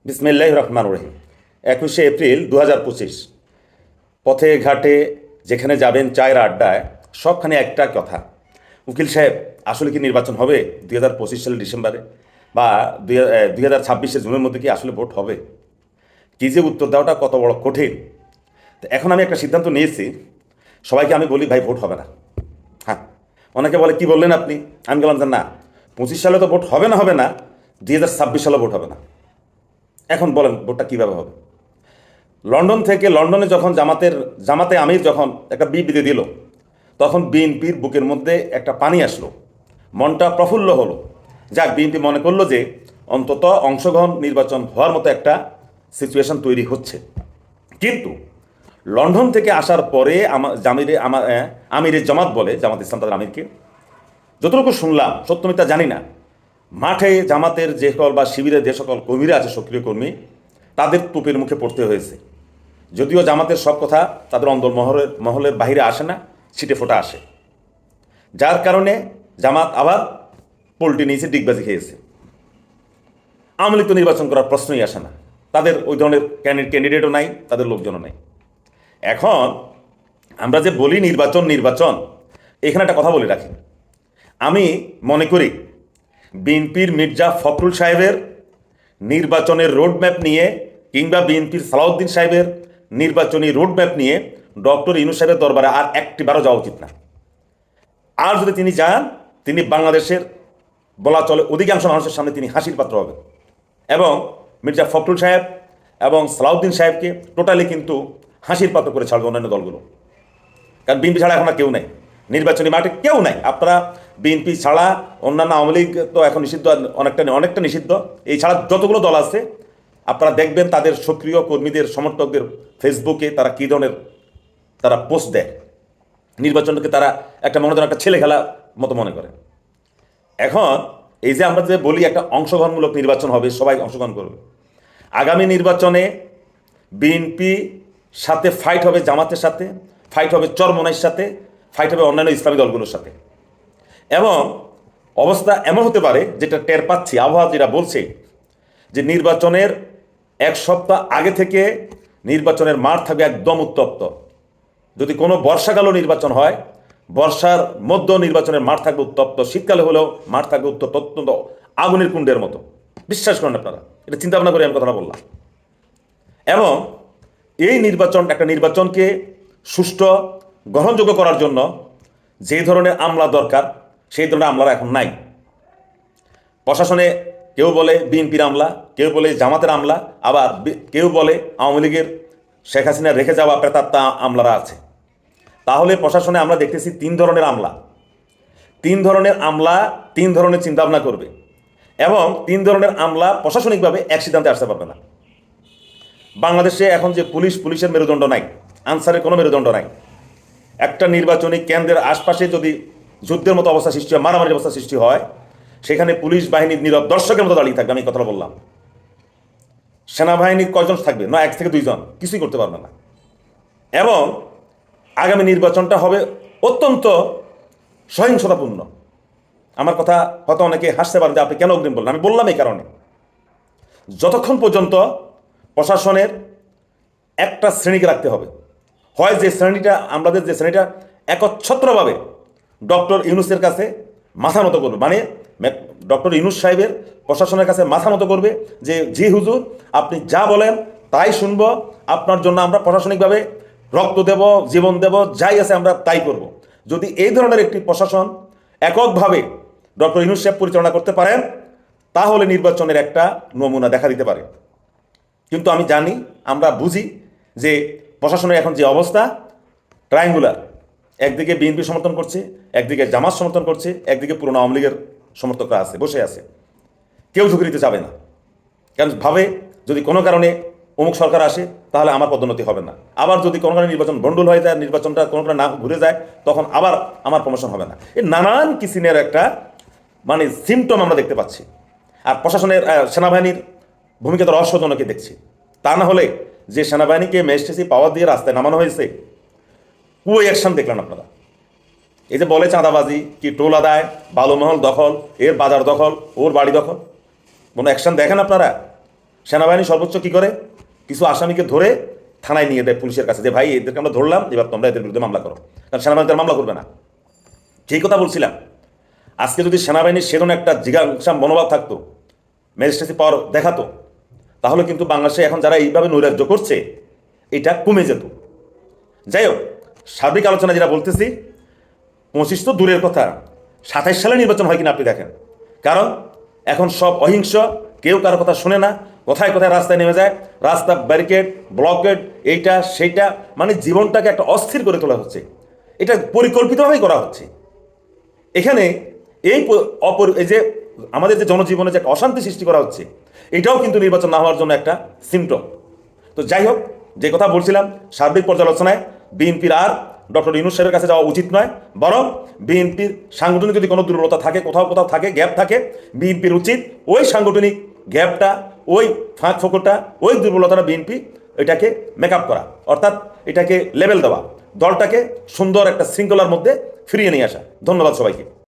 বিসমিল্লাহির রহমানির রহিম। 21শে এপ্রিল 2025। পথে ঘাটে যেখানে যাবেন, চায়ের আড্ডায়, সবখানে একটা কথা, উকিল সাহেব আসলে কি নির্বাচন হবে 2025 সালের ডিসেম্বরে বা 2026 জুনের মধ্যে কি আসলে ভোট হবে? কি যে উত্তর দেওয়াটা কত বড় কঠিন। তো এখন আমি একটা সিদ্ধান্ত নিয়েছি, সবাইকে আমি বলি ভাই ভোট হবে না। হ্যাঁ, অনেকে বলে কি বললেন আপনি? আমি বললাম যে না, 25 সালে তো ভোট হবে না, 2026 সালে ভোট হবে না। এখন বলেন ভোটটা কীভাবে হবে? লন্ডনে যখন জামাতে আমির যখন একটা বিবৃতি দিল, তখন বিএনপির বুকের মধ্যে একটা পানি আসলো, মনটা প্রফুল্ল হলো। যাক, বিএনপি মনে করলো যে অন্তত অংশগ্রহণ নির্বাচন হওয়ার মতো একটা সিচুয়েশন তৈরি হচ্ছে। কিন্তু লন্ডন থেকে আসার পরে আমিরের জামাত বলে, জামাত ইসলাম তাদের আমিরকে, যতটুকু শুনলাম, সত্য মিথ্যা জানি না, মাঠে জামাতের যে সকল বা শিবিরের যে সকল কর্মীরা আছে, সক্রিয় কর্মী, তাদের তোপের মুখে পড়তে হয়েছে। যদিও জামাতের সব কথা তাদের অন্দর মহলের বাহিরে আসে না, ছিটে ফোটা আসে, যার কারণে জামাত আবার পোল্টি নিয়েছে, ডিগবাজি খেয়েছে। আওয়ামী লীগ তো নির্বাচন করার প্রশ্নই আসে না, তাদের ওই ধরনের ক্যান্ডিডেটও নাই, তাদের লোকজনও নাই। এখন আমরা যে বলি নির্বাচন, এখানে একটা কথা বলে রাখি। আমি মনে করি বিএনপির মির্জা ফখরুল সাহেবের নির্বাচনের রোডম্যাপ নিয়ে, কিংবা বিএনপির সালাউদ্দিন সাহেবের নির্বাচনী রোডম্যাপ নিয়ে ডক্টর ইউনূস সাহেবের দরবারে আর একটিবারও যাওয়া উচিত না। আর যদি তিনি যান, তিনি বাংলাদেশের বলা চলে অধিকাংশ মানুষের সামনে তিনি হাসির পাত্র হবেন। এবং মির্জা ফখরুল সাহেব এবং সালাউদ্দিন সাহেবকে টোটালি কিন্তু হাসির পাত্র করে ছাড়বে অন্যান্য দলগুলো। কারণ বিএনপি ছাড়া এখন আর কেউ নাই, নির্বাচনী মাঠে কেউ নাই। আপনারা বিএনপি ছাড়া অন্যান্য আওয়ামী লীগ তো এখন নিষিদ্ধ, অনেকটা নিষিদ্ধ। এই ছাড়া যতগুলো দল আছে আপনারা দেখবেন তাদের সক্রিয় কর্মীদের, সমর্থকদের ফেসবুকে তারা কী ধরনের তারা পোস্ট দেয়। নির্বাচনকে তারা একটা একটা ছেলে খেলা মতো মনে করে। এখন এই যে আমরা যে বলি একটা অংশগ্রহণমূলক নির্বাচন হবে, সবাই অংশগ্রহণ করবে, আগামী নির্বাচনে বিএনপি সাথে ফাইট হবে, জামাতের সাথে ফাইট হবে, চরমোনাইয়ের সাথে ফাইট হবে, অন্যান্য ইসলামী দলগুলোর সাথে। এবং অবস্থা এমন হতে পারে, যেটা টের পাচ্ছি, আবহাওয়া যেটা বলছে, যে নির্বাচনের এক সপ্তাহ আগে থেকে নির্বাচনের মাঠ থাকবে একদম উত্তপ্ত। যদি কোনো বর্ষাকালও নির্বাচন হয়, বর্ষার মধ্য নির্বাচনের মাঠ থাকবে উত্তপ্ত, শীতকালে হলেও মাঠ থাকবে উত্তপ্ত, অত্যন্ত আগুনের কুণ্ডের মতো। বিশ্বাস করেন আপনারা, এটা চিন্তা ভাবনা করে আমি কথাটা বললাম। এবং এই একটা নির্বাচনকে সুষ্ঠু গ্রহণযোগ্য করার জন্য যে ধরনের আমলা দরকার, সেই ধরনের আমলারা এখন নাই। প্রশাসনে কেউ বলে বিএনপির আমলা, কেউ বলে জামাতের আমলা, আবার কেউ বলে আওয়ামী লীগের শেখ হাসিনা রেখে যাওয়া প্রেতাত্মা আমলারা আছে। তাহলে প্রশাসনে আমরা দেখতেছি তিন ধরনের আমলা, তিন ধরনের চিন্তাভাবনা করবে। এবং তিন ধরনের আমলা প্রশাসনিকভাবে এক সিদ্ধান্তে আসতে পারবে না। বাংলাদেশে এখন যে পুলিশের মেরুদণ্ড নাই, আনসারের কোনো মেরুদণ্ড নাই। একটা নির্বাচনী কেন্দ্রের আশপাশে যদি যুদ্ধের মতো অবস্থা সৃষ্টি হয়, মারামারির অবস্থা সৃষ্টি হয়, সেখানে পুলিশ বাহিনীর নীরব দর্শকের মতো দাঁড়িয়ে থাকবে। আমি কথাটা বললাম। সেনাবাহিনীর কয়জন থাকবে? না, 1 থেকে 2 জন, কিছুই করতে পারবে না। এবং আগামী নির্বাচনটা হবে অত্যন্ত সহিংসতাপূর্ণ। আমার কথা হয়তো অনেকে হাসতে পারেন যে আপনি কেন অগ্রিম বললেন। আমি বললাম এই কারণে, যতক্ষণ পর্যন্ত প্রশাসনের একটা শ্রেণীকে রাখতে হবে, হয় যে শ্রেণীটা, আমাদের যে শ্রেণীটা একচ্ছত্রভাবে ডক্টর ইউনূসের কাছে মাথা নত করবে, মানে ডক্টর ইউনূস সাহেবের প্রশাসনের কাছে মাথা নত করবে যে জি হুজুর, আপনি যা বলেন তাই শুনবো, আপনার জন্য আমরা প্রশাসনিকভাবে রক্ত দেব, জীবন দেব, যাই আছে আমরা তাই করব। যদি এই ধরনের একটি প্রশাসন এককভাবে ডক্টর ইউনূস সাহেব পরিচালনা করতে পারেন, তাহলে নির্বাচনের একটা নমুনা দেখা দিতে পারে। কিন্তু আমি জানি, আমরা বুঝি যে প্রশাসনের এখন যে অবস্থা, ট্রায়াঙ্গুলার, একদিকে বিএনপি সমর্থন করছে, একদিকে জামাত সমর্থন করছে, একদিকে পুরনো আওয়ামী লীগের সমর্থকরা বসে আছে। কেউ ঝুঁকি দিতে যাবে না, কারণ ভাবে যদি কোনো কারণে অমুক সরকার আসে তাহলে আমার পদোন্নতি হবে না। আবার যদি কোনো কারণে নির্বাচন ভণ্ডুল হয়ে যায়, নির্বাচনটা কোনো কারণে না ঘুরে যায়, তখন আবার আমার প্রমোশন হবে না। এই নানান কিসিমের একটা সিমটম আমরা দেখতে পাচ্ছি। আর প্রশাসনের, সেনাবাহিনীর ভূমিকা তো রহস্যজনকে দেখছি। তা না হলে যে সেনাবাহিনীকে ম্যাজিস্ট্রেসি পাওয়ার দিয়ে রাস্তায় নামানো হয়েছে, ওই অ্যাকশন দেখলেন আপনারা। এই যে বলে চাঁদাবাজি, কি টোল আদায়, বালুমহল দখল, এর বাজার দখল, ওর বাড়ি দখল, কোনো অ্যাকশন দেখেন আপনারা? সেনাবাহিনী সর্বোচ্চ কি করে, কিছু আসামিকে ধরে থানায় নিয়ে দেয় পুলিশের কাছে, যে ভাই এদেরকে আমরা ধরলাম, এবার তোমরা এদের বিরুদ্ধে মামলা করো। কারণ সেনাবাহিনী তার মামলা করবে না। যেই কথা বলছিলাম, আজকে যদি সেনাবাহিনীর সেরকম একটা জিজ্ঞাসা মনোভাব থাকতো, ম্যাজিস্ট্রেসি পাওয়ার দেখাতো, তাহলে কিন্তু বাংলাদেশে এখন যারা এইভাবে নৈরাজ্য করছে এটা কমে যেত। যাই হোক, সার্বিক আলোচনা যেটা বলতেছি, 25 তো দূরের কথা, 27 সালে নির্বাচন হয় কিনা আপনি দেখেন। কারণ এখন সব অহিংস, কেউ কারো কথা শুনে না, কোথায় কোথায় রাস্তায় নেমে যায়, রাস্তা ব্যারিকেড, ব্লকেড, এইটা সেইটা, মানে জীবনটাকে একটা অস্থির করে তোলা হচ্ছে। এটা পরিকল্পিতভাবেই করা হচ্ছে। এখানে এই এই যে আমাদের যে জনজীবনে যে একটা অশান্তি সৃষ্টি করা হচ্ছে, এটাও কিন্তু নির্বাচন না হওয়ার জন্য একটা সিমটম। তো যাই হোক, যে কথা বলছিলাম, সার্বিক পর্যালোচনায় বিএনপির আর ডক্টর ইউনূস সাহেবের কাছে যাওয়া উচিত নয়, বরং বিএনপির সাংগঠনিক যদি কোনো দুর্বলতা থাকে, কোথাও কোথাও থাকে, গ্যাপ থাকে, বিএনপির উচিত ওই সাংগঠনিক গ্যাপটা, ওই ফাঁক ফোকরটা, ওই দুর্বলতাটা বিএনপি এটাকে মেকআপ করা, অর্থাৎ এটাকে লেভেল দেওয়া, দলটাকে সুন্দর একটা শৃঙ্খলার মধ্যে ফিরিয়ে নিয়ে আসা। ধন্যবাদ সবাইকে।